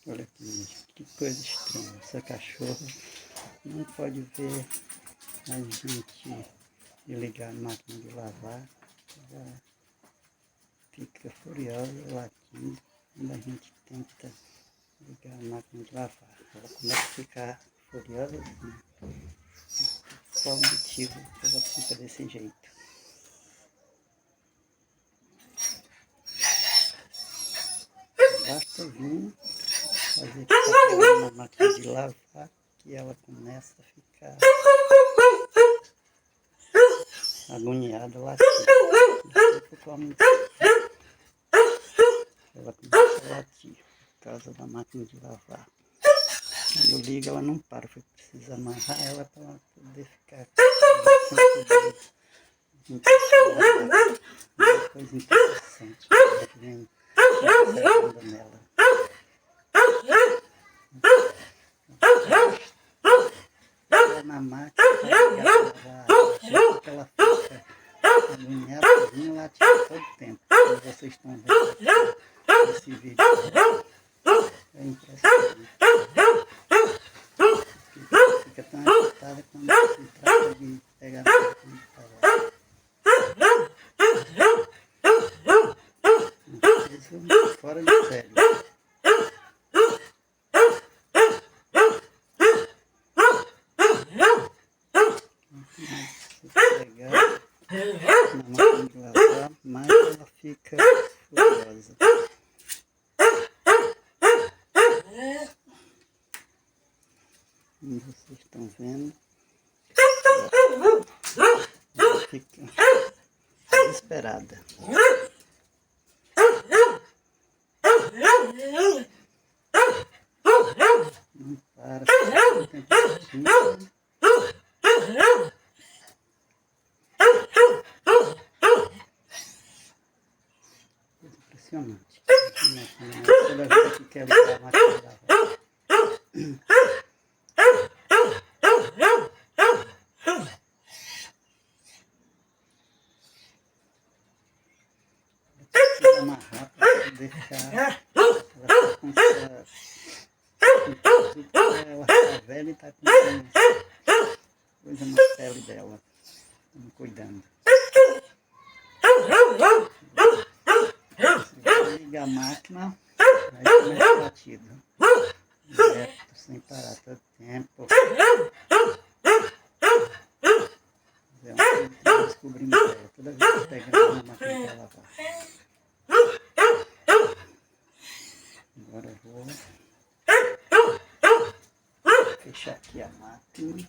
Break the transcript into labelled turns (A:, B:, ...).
A: Olha aqui, gente, que coisa estranha. Essa cachorra não pode ver a gente ligar a máquina de lavar. Ela fica furiosa, latindo, quando a gente tenta ligar a máquina de lavar. Ela começa a ficar furiosa assim. Qual o motivo que ela fica desse jeito? Basta vir fazer café na máquina de lavar que ela começa a ficar agoniada, latindo. Não sei qual motivo. Ela começa a latir por causa da máquina de lavar. Quando eu ligo, ela não para. Foi preciso amarrar ela para ela poder ficar uma coisa interessante. Ela vem observando nela. Ela na máquina, ela fica agoniada, latindo todo o tempo. Como vocês estão vendo esse vídeo, é impressionante. Fica tão agitada quando se trata de pegar a máquina de lavar. Isso fora de sério. Pegar na máquina de lavar, mas ela fica furiosa. Como vocês estão vendo, ela fica desesperada. Não para, fica o tempo todo. Impressionante. Toda vez que quer ligar a máquina de lavar. Precisa amarrar para poder ficar. Ela está com essa. Ela está velha e está com coisa na pele dela. Estamos cuidando. Se liga a máquina, aí começa o latido. Direto, sem parar todo tempo. É uma coisa que eu descobri dela. Toda vez que eu pego ela na máquina para lavar. Agora eu vou fechar aqui a máquina.